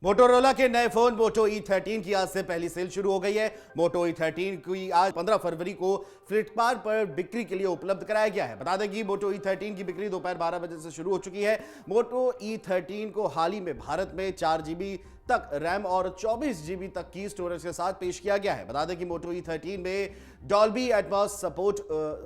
Motorola के नए phone मोटो E13 की आज से पहली सेल शुरू हो गई है। मोटो E13 की आज 15 फरवरी को फ्लिपकार्ट पर बिक्री के लिए उपलब्ध कराया गया है। बता दें कि मोटो E13 की बिक्री दोपहर 12 बजे से शुरू हो चुकी है। मोटो E13 को हाल ही में भारत में 4 GB तक रैम और 24 GB तक की स्टोरेज के साथ पेश किया गया है। बता दें कि मोटो E13 में डॉल्बी एटमॉस सपोर्ट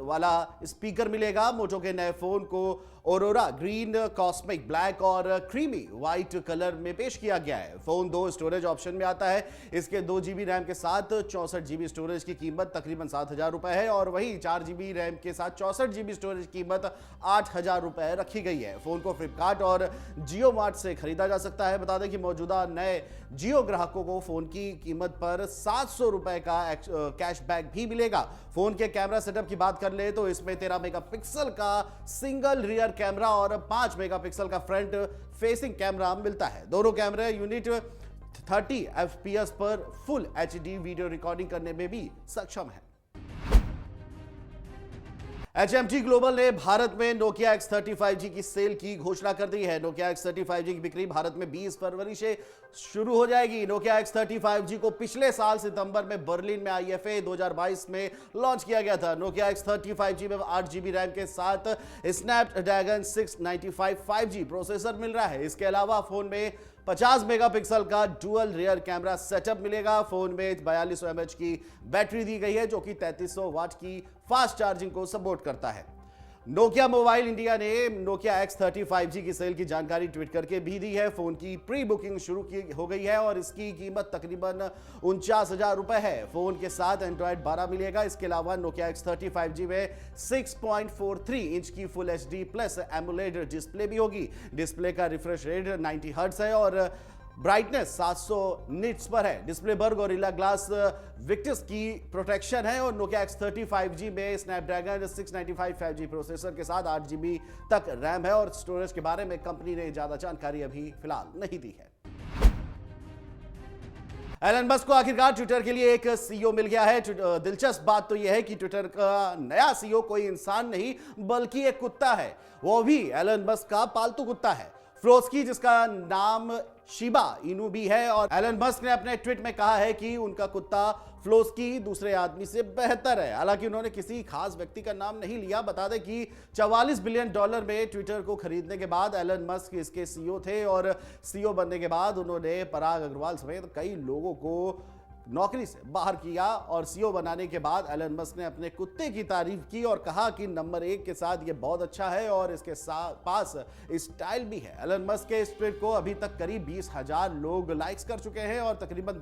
वाला स्पीकर मिलेगा। मोटो के नए फोन को ऑरोरा ग्रीन, कॉस्मिक ब्लैक और क्रीमी व्हाइट कलर में पेश किया गया है। फोन 2 स्टोरेज ऑप्शन में आता है। इसके 2 GB रैम के साथ 64 GB स्टोरेज की कीमत तकरीबन 7,000 रुपए है और वहीं 4 GB रैम के साथ 64 GB स्टोरेज की कीमत 8,000 रुपए रखी गई है। फोन को फ्लिपकार्ट और जियो मार्ट से खरीदा जा सकता है। बता दें कि मौजूदा नए जियो ग्राहकों को फोन की कीमत पर 700 रुपए का कैशबैक भी मिलेगा। फोन के कैमरा सेटअप की बात कर ले तो इसमें 13 मेगापिक्सल का सिंगल रियर कैमरा और 5 मेगापिक्सल का फ्रंट फेसिंग कैमरा मिलता है। दोनों कैमरे यूनिट 30 FPS पर फुल HD वीडियो रिकॉर्डिंग करने में भी सक्षम है। HMT ग्लोबल ने भारत में नोकिया X35G की सेल की घोषणा कर दी है। नोकिया X35G की बिक्री भारत में 20 फरवरी से शुरू हो जाएगी। नोकिया X35G को पिछले साल सितंबर में बर्लिन में IFA 2022 में लॉन्च किया गया था। नोकिया X35G में 8 GB रैम के साथ स्नैपड्रैगन 695 5G प्रोसेसर मिल रहा है। इसके अलावा फोन में 50 मेगापिक्सल का डुअल रियर कैमरा सेटअप मिलेगा। फोन में 4200 mAh की बैटरी दी गई है जो कि 3300 वाट की फास्ट चार्जिंग को सपोर्ट करता है। नोकिया मोबाइल इंडिया ने नोकिया X35G की सेल की जानकारी ट्वीट करके भी दी है। फोन की प्री बुकिंग शुरू हो गई है और इसकी कीमत तकरीबन 49,000 रुपए है। फोन के साथ एंड्रॉयड 12 मिलेगा। इसके अलावा नोकिया X35G में 6.43 इंच की full HD plus AMOLED display भी होगी। डिस्प्ले का रिफ्रेश रेट 90 हर्ट्ज है और ब्राइटनेस 700 निट्स पर है। डिस्प्ले पर गोरिल्ला ग्लास विक्टिस की प्रोटेक्शन है और नोकिया X35G में स्नैपड्रैगन 695 5G प्रोसेसर के साथ 8 GB तक रैम है और स्टोरेज के बारे में कंपनी ने ज्यादा जानकारी अभी फिलहाल नहीं दी है। एलन मस्क को आखिरकार ट्विटर के लिए एक CEO मिल गया है। दिलचस्प बात तो यह है कि ट्विटर का नया CEO कोई इंसान नहीं बल्कि एक कुत्ता है, वो भी एलन मस्क का पालतू कुत्ता है फ्लोस्की, जिसका नाम शिबा इनू भी है। और एलन मस्क ने अपने ट्वीट में कहा है कि उनका कुत्ता फ्लोस्की दूसरे आदमी से बेहतर है। हालांकि उन्होंने किसी खास व्यक्ति का नाम नहीं लिया। बता दें कि $44 बिलियन में ट्विटर को खरीदने के बाद एलन मस्क इसके CEO थे और CEO बनने के बाद उन्होंने पराग अग्रवाल समेत कई लोगों को नौकरी से बाहर किया और CEO बनाने के बाद एलन मस्क ने अपने कुत्ते की तारीफ की और कहा कि नंबर 1 के साथ ये बहुत अच्छा है और इसके पास स्टाइल भी है। एलन मस्क के इस ट्वीट को अभी तक करीब 20,000 लोग लाइक्स कर चुके हैं और तकरीबन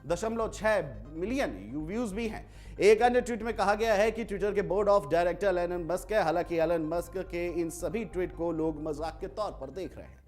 10.6 मिलियन व्यूज भी हैं। एक अन्य ट्वीट में कहा गया है कि ट्विटर के board of director Elon Musk है। हालांकि एलन मस्क के इन सभी ट्वीट को लोग मजाक के तौर पर देख रहे हैं।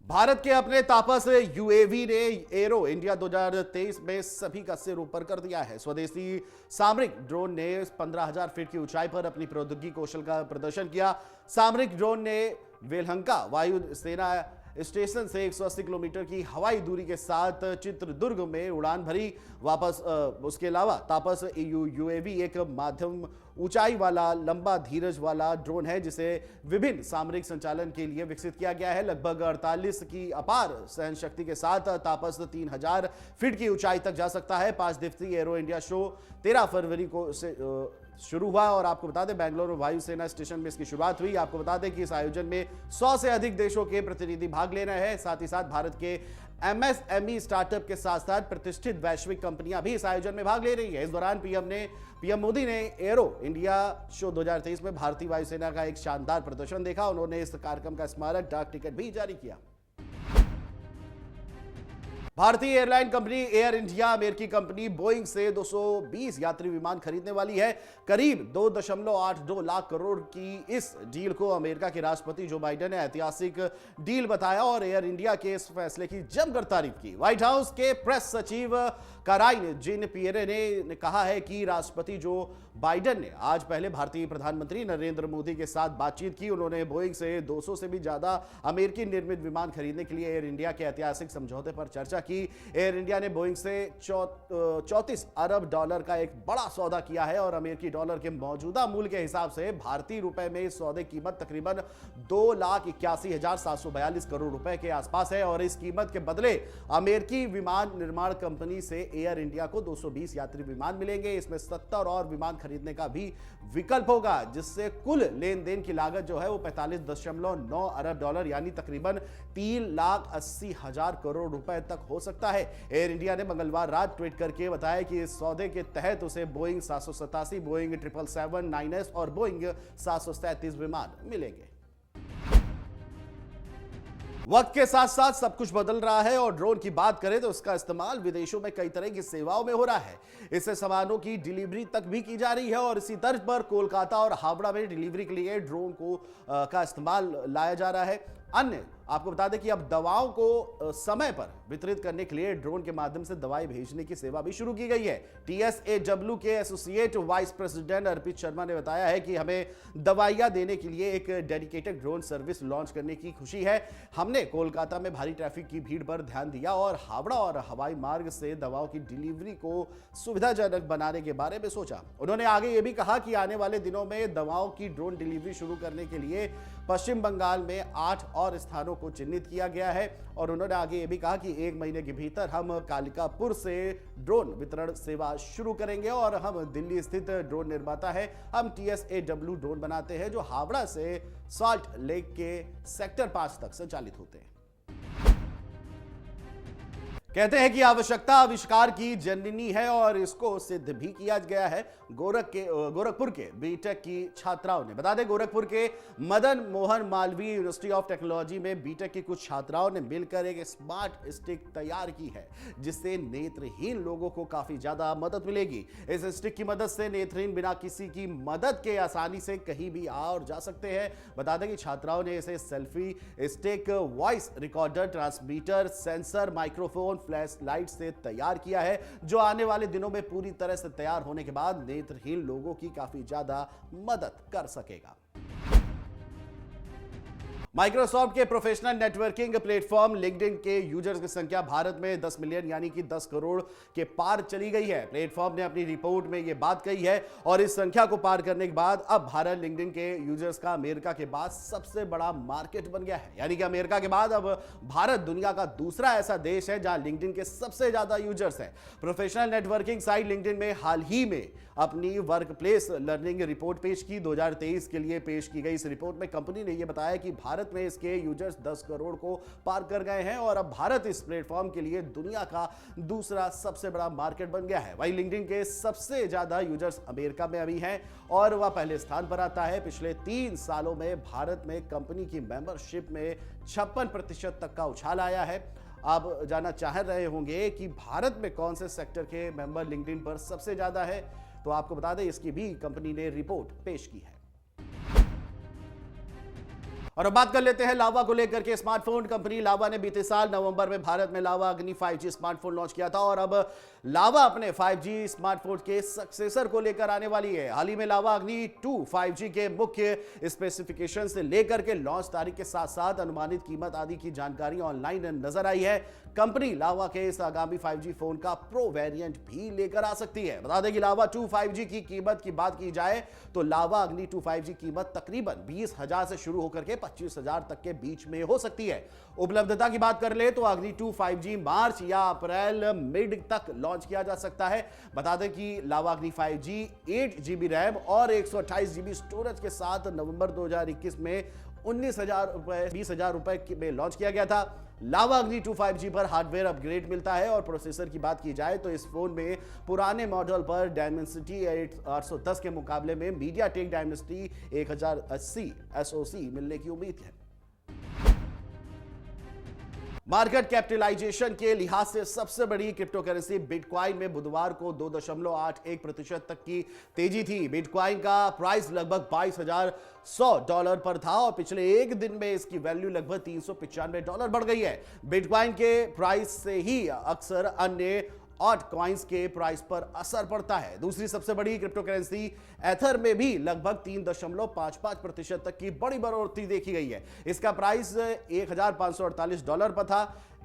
भारत के अपने तापस UAV ने एरो इंडिया 2023 में सभी का सिर ऊपर कर दिया है। स्वदेशी सामरिक ड्रोन ने 15,000 फीट की ऊंचाई पर अपनी प्रौद्योगिकी कौशल का प्रदर्शन किया। सामरिक ड्रोन ने वेलहंका वायु सेना स्टेशन से 180 किलोमीटर की हवाई दूरी के साथ चित्रदुर्ग में उड़ान भरी। वापस उसके अलावा तापस UAV एक माध्यम ऊंचाई वाला लंबा धीरज वाला ड्रोन है जिसे विभिन्न सामरिक संचालन के लिए विकसित किया गया है। लगभग 48 की अपार सहन शक्ति के साथ तापस 3,000 फीट की ऊंचाई तक जा सकता है। 5 दिवसीय एरो इंडिया शो 13 फरवरी को से शुरू हुआ और आपको बता दें बेंगलुरु वायुसेना स्टेशन में इसकी शुरुआत हुई। आपको बता दें कि इस आयोजन में 100 से अधिक देशों के प्रतिनिधि भाग ले रहे हैं। साथ ही साथ भारत के MSME स्टार्टअप के साथ साथ प्रतिष्ठित वैश्विक कंपनियां भी इस आयोजन में भाग ले रही है। इस दौरान पीएम मोदी ने एरो इंडिया शो 2023 में भारतीय वायुसेना का एक शानदार प्रदर्शन देखा। उन्होंने इस कार्यक्रम का स्मारक डाक टिकट भी जारी किया। भारतीय एयरलाइन कंपनी एयर इंडिया अमेरिकी कंपनी बोइंग से 220 यात्री विमान खरीदने वाली है। करीब 2.82 लाख करोड़ की इस डील को अमेरिका के राष्ट्रपति जो बाइडेन ने ऐतिहासिक डील बताया और एयर इंडिया के इस फैसले की जमकर तारीफ की। व्हाइट हाउस के प्रेस सचिव काराइन जिन पियरे ने कहा है कि राष्ट्रपति जो बाइडेन ने आज पहले भारतीय प्रधानमंत्री नरेंद्र मोदी के साथ बातचीत की। उन्होंने बोइंग से 200 से भी ज्यादा अमेरिकी निर्मित विमान खरीदने के लिए एयर इंडिया के ऐतिहासिक समझौते पर चर्चा की। एयर इंडिया ने बोइंग से 34 अरब डॉलर का एक बड़ा सौदा किया है और अमेरिकी डॉलर के मौजूदा मूल्य के हिसाब से भारतीय रुपए में इस सौदे की कीमत तकरीबन 2,81,742 करोड़ रुपए के आसपास है और इस कीमत के बदले अमेरिकी विमान निर्माण कंपनी से एयर इंडिया को 220 यात्री विमान मिलेंगे। इसमें 70 और विमान खरीदने का भी विकल्प होगा, जिससे कुल लेन देन की लागत जो है वो 45.9 अरब डॉलर यानी तकरीबन 3,80,000 करोड़ रुपए तक हो सकता है। एयर इंडिया ने मंगलवार रात ट्वीट करके बताया कि इस सौदे के तहत उसे बोइंग 787, बोइंग 777-9S और बोइंग 737 विमान मिलेंगे। वक्त के साथ साथ सब कुछ बदल रहा है और ड्रोन की बात करें तो उसका इस्तेमाल विदेशों में कई तरह की सेवाओं में हो रहा है। इससे सामानों की डिलीवरी तक भी की जा रही है और इसी तर्ज पर कोलकाता और हावड़ा में डिलीवरी के लिए ड्रोन का इस्तेमाल लाया जा रहा है। अन्य आपको बता दें कि अब दवाओं को समय पर वितरित करने के लिए ड्रोन के माध्यम से दवाई भेजने की सेवा भी शुरू की गई है। TSAW के एसोसिएट वाइस प्रेसिडेंट अर्पित शर्मा ने बताया है कि हमें दवाइयां देने के लिए एक डेडिकेटेड ड्रोन सर्विस लॉन्च करने की खुशी है। हमने कोलकाता में भारी ट्रैफिक की भीड़ पर ध्यान दिया और हावड़ा और हवाई मार्ग से दवाओं की डिलीवरी को सुविधाजनक बनाने के बारे में सोचा। उन्होंने आगे ये भी कहा कि आने वाले दिनों में दवाओं की ड्रोन डिलीवरी शुरू करने के लिए पश्चिम बंगाल में 8 और स्थानों को चिन्हित किया गया है और उन्होंने आगे ये भी कहा कि 1 महीने के भीतर हम कालिकापुर से ड्रोन वितरण सेवा शुरू करेंगे और हम दिल्ली स्थित ड्रोन निर्माता है, हम TSAW ड्रोन बनाते हैं जो हावड़ा से सॉल्ट लेक के सेक्टर 5 तक संचालित होते हैं। कहते हैं कि आवश्यकता आविष्कार की जननी है और इसको सिद्ध भी किया गया है गोरखपुर के बीटेक की छात्राओं ने। बता दें गोरखपुर के Madan Mohan Malviya university of technology में बीटेक की कुछ छात्राओं ने मिलकर एक स्मार्ट स्टिक तैयार की है जिससे नेत्रहीन लोगों को काफी ज्यादा मदद मिलेगी। इस स्टिक की मदद से नेत्रहीन बिना किसी की मदद के आसानी से कहीं भी आ और जा सकते हैं। बता दें कि छात्राओं ने इसे selfie stick, voice recorder, transmitter, sensor, microphone, flash light से तैयार किया है जो आने वाले दिनों में पूरी तरह से तैयार होने के बाद नेत्रहीन लोगों की काफी ज्यादा मदद कर सकेगा। माइक्रोसॉफ्ट के प्रोफेशनल नेटवर्किंग प्लेटफॉर्म लिंक्डइन के यूजर्स की संख्या भारत में 10 मिलियन यानी कि 10 करोड़ के पार चली गई है। प्लेटफॉर्म ने अपनी रिपोर्ट में यह बात कही है और इस संख्या को पार करने के बाद अब भारत लिंक्डइन के यूजर्स का अमेरिका के बाद सबसे बड़ा मार्केट बन गया है। यानी कि अमेरिका के बाद अब भारत दुनिया का दूसरा ऐसा देश है जहां लिंक्डइन के सबसे ज्यादा यूजर्स हैं। प्रोफेशनल नेटवर्किंग साइट लिंक्डइन में हाल ही में अपनी वर्क प्लेस लर्निंग रिपोर्ट पेश की। 2023 के लिए पेश की गई इस रिपोर्ट में कंपनी ने यह बताया कि भारत में इसके यूजर्स 10 करोड़ को पार कर गए हैं और अब भारत इस प्लेटफॉर्म के लिए दुनिया का दूसरा सबसे बड़ा मार्केट बन गया है। वहीं लिंक्डइन के सबसे ज्यादा यूजर्स अमेरिका में अभी हैं और वह पहले स्थान पर आता है। पिछले 3 सालों में भारत में कंपनी की मेंबरशिप में 56% तक का उछाल आया है। आप जानना चाह रहे होंगे कि भारत में कौन से सेक्टर के मेंबर लिंक्डइन पर सबसे ज्यादा है, तो आपको बता दें इसकी भी कंपनी ने रिपोर्ट पेश की है। और अब बात कर लेते हैं लावा को लेकर के। स्मार्टफोन कंपनी लावा ने बीते साल नवंबर में भारत में लावा अग्नि 5G स्मार्टफोन लॉन्च किया था और अब लावा अपने 5G स्मार्टफोन के सक्सेसर को लेकर आने वाली है। हाल ही में लावा अग्नि 2 5G के मुख्य स्पेसिफिकेशन से लेकर के लॉन्च तारीख के साथ साथ अनुमानित कीमत आदि की जानकारी ऑनलाइन नजर आई है। कंपनी लावा के इस आगामी 5G फोन का प्रो वेरिएंट भी लेकर आ सकती है। बता दें कि लावा 2 5G की कीमत की बात की जाए तो लावा अग्नि 2 5G कीमत तकरीबन 20,000 से शुरू होकर के 25,000 तक के बीच में हो सकती है। उपलब्धता की बात कर ले तो अग्नि 2 5G मार्च या अप्रैल मिड तक लॉन्च किया जा सकता है। बता दें कि लावा अग्नि 5G 8GB रैम और 128GB स्टोरेज के साथ नवंबर 2021 में 20,000 रुपए में लॉन्च किया गया था। लावा अग्नि 2 5G पर हार्डवेयर अपग्रेड मिलता है और प्रोसेसर की बात की जाए तो इस फोन में पुराने मॉडल पर डायमेंसिटी 810 के मुकाबले में मीडियाटेक डायमेंसिटी 1080 SoC मिलने की उम्मीद है। मार्केट कैपिटलाइजेशन के लिहाज से सबसे बड़ी क्रिप्टो करेंसी बिटकॉइन में बुधवार को 2.81% तक की तेजी थी। बिटकॉइन का प्राइस लगभग $22,100 पर था और पिछले एक दिन में इसकी वैल्यू लगभग $395 बढ़ गई है। बिटकॉइन के प्राइस से ही अक्सर अन्य ऑट कॉइन्स के प्राइस पर असर पड़ता है। दूसरी सबसे बड़ी क्रिप्टो करेंसी एथर में भी लगभग 3.55% तक की बड़ी बढ़ोतरी देखी गई है। इसका प्राइस $1,548 पर था।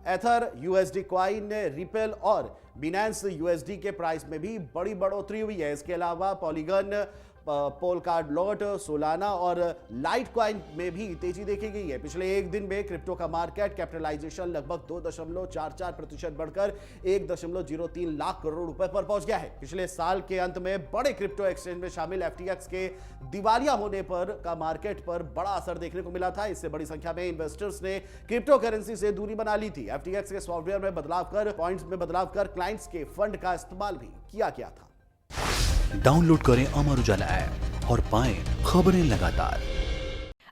एथर यूएसडी कॉइन, रिपेल और बिनेंस यूएसडी के प्राइस में भी बड़ी बढ़ोतरी हुई है। इसके अलावा पॉलीगन, पोलकाडोट, सोलाना और लाइट कॉइन में भी तेजी देखी गई है। पिछले एक दिन में क्रिप्टो का मार्केट कैपिटलाइजेशन लगभग 2.44% बढ़कर 1.03 लाख करोड़ रुपए पर पहुंच गया है। पिछले साल के अंत में बड़े क्रिप्टो एक्सचेंज में शामिल FTX के दिवालिया होने पर का मार्केट पर बड़ा असर देखने को मिला था। इससे बड़ी संख्या में इन्वेस्टर्स ने क्रिप्टो करेंसी से दूरी बना ली थी। FTX के सॉफ्टवेयर में बदलाव कर, पॉइंट्स में बदलाव कर क्लाइंट्स के फंड का इस्तेमाल भी किया गया था। डाउनलोड करें अमर उजाला ऐप और पाएं खबरें लगातार।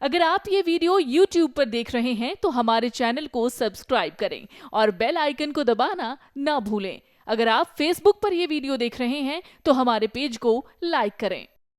अगर आप ये वीडियो YouTube पर देख रहे हैं तो हमारे चैनल को सब्सक्राइब करें और बेल आइकन को दबाना ना भूलें। अगर आप Facebook पर ये वीडियो देख रहे हैं तो हमारे पेज को लाइक करें।